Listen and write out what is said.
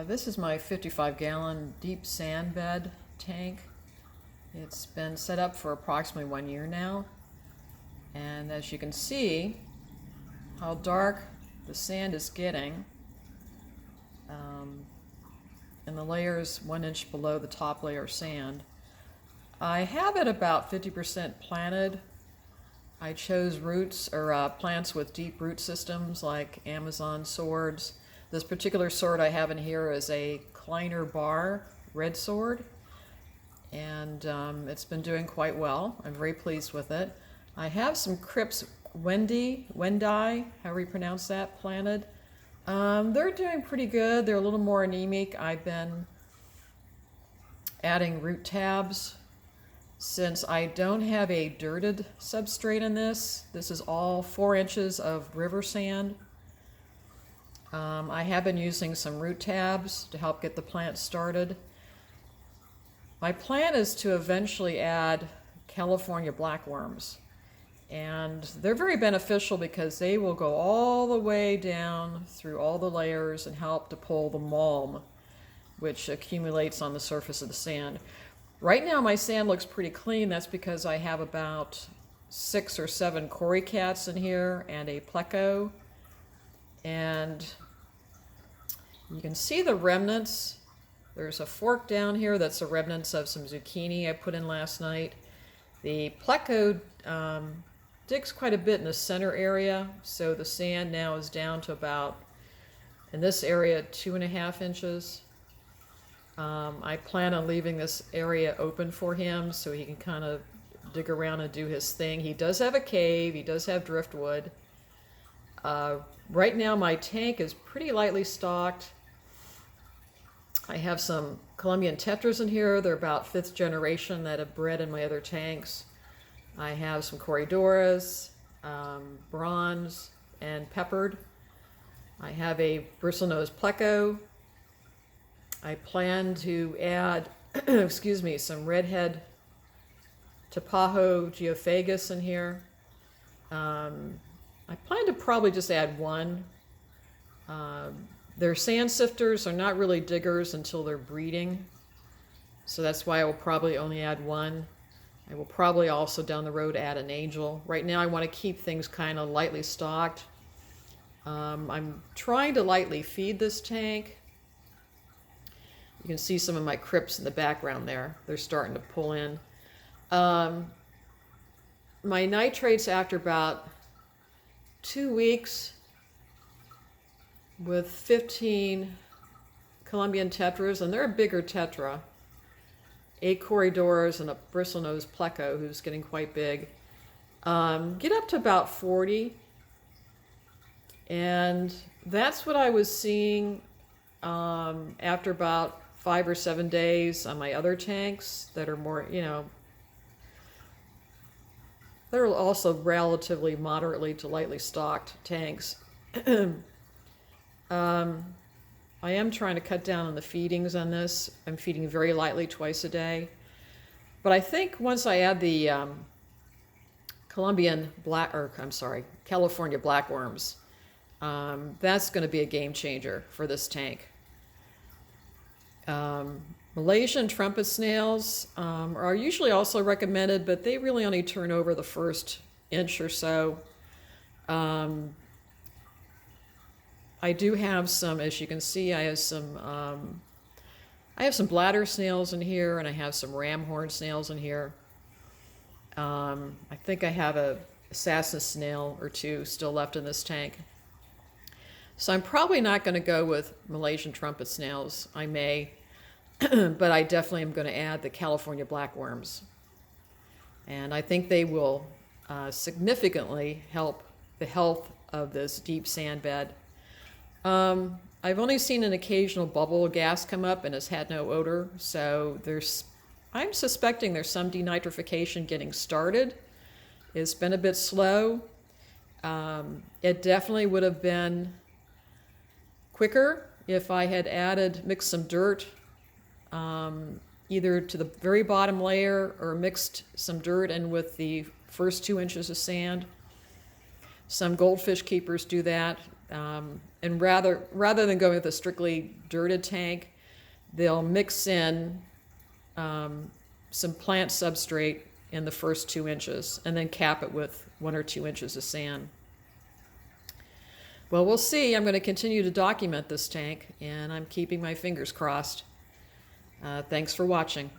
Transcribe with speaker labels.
Speaker 1: This is my 55-gallon deep sand bed tank. It's been set up for approximately 1 year now. And as you can see, how dark the sand is getting. And the layers 1 inch below the top layer of sand. I have it about 50% planted. I chose roots or plants with deep root systems like Amazon swords. This particular sword I have in here is a Kleiner Bar red sword, and it's been doing quite well. I'm very pleased with it. I have some Cryps Wendi, however you pronounce that, planted. They're doing pretty good. They're a little more anemic. I've been adding root tabs. Since I don't have a dirted substrate in this is all 4 inches of river sand. I have been using some root tabs to help get the plant started. My plan is to eventually add California blackworms. And they're very beneficial because they will go all the way down through all the layers and help to pull the malm, which accumulates on the surface of the sand. Right now my sand looks pretty clean. That's because I have about 6 or 7 cory cats in here and a pleco. And you can see the remnants. There's a fork down here that's the remnants of some zucchini I put in last night. The pleco digs quite a bit in the center area, so the sand now is down to about, in this area, 2.5 inches. I plan on leaving this area open for him so he can kind of dig around and do his thing. He does have a cave, he does have driftwood. Right now my tank is pretty lightly stocked. I have some Columbian tetras in here. They're about 5th generation that have bred in my other tanks. I have some corydoras, bronze, and peppered. I have a bristlenose pleco. I plan to add, excuse me, some Red Head Tapajos Geophagus in here. I plan to probably just add one. Their sand sifters are not really diggers until they're breeding, so that's why I will probably only add one. I will probably also down the road add an angel. Right now I want to keep things kind of lightly stocked. I'm trying to lightly feed this tank. You can see some of my crypts in the background there. They're starting to pull in. My nitrates after about 2 weeks with 15 Columbian tetras, and they're a bigger tetra. 8 corydoras and a bristlenose pleco who's getting quite big. Get up to about 40. And that's what I was seeing after about 5 or 7 days on my other tanks that are more, they're also relatively moderately to lightly stocked tanks. I am trying to cut down on the feedings on this. I'm feeding very lightly twice a day. But I think once I add the California blackworms, that's going to be a game changer for this tank. Malaysian trumpet snails are usually also recommended, but they really only turn over the first inch or so. I do have some, as you can see, I have some bladder snails in here, and I have some ramhorn snails in here. I think I have a assassin snail or 2 still left in this tank. So I'm probably not going to go with Malaysian trumpet snails. I may, but I definitely am going to add the California blackworms. And I think they will significantly help the health of this deep sand bed. I've only seen an occasional bubble gas come up and it's had no odor, so I'm suspecting there's some denitrification getting started. It's been a bit slow. It definitely would have been quicker if I had mixed some dirt, either to the very bottom layer or mixed some dirt in with the first 2 inches of sand. Some goldfish keepers do that. And rather than going with a strictly dirted tank, they'll mix in some plant substrate in the first 2 inches and then cap it with 1 or 2 inches of sand. Well, we'll see. I'm going to continue to document this tank, and I'm keeping my fingers crossed. Thanks for watching.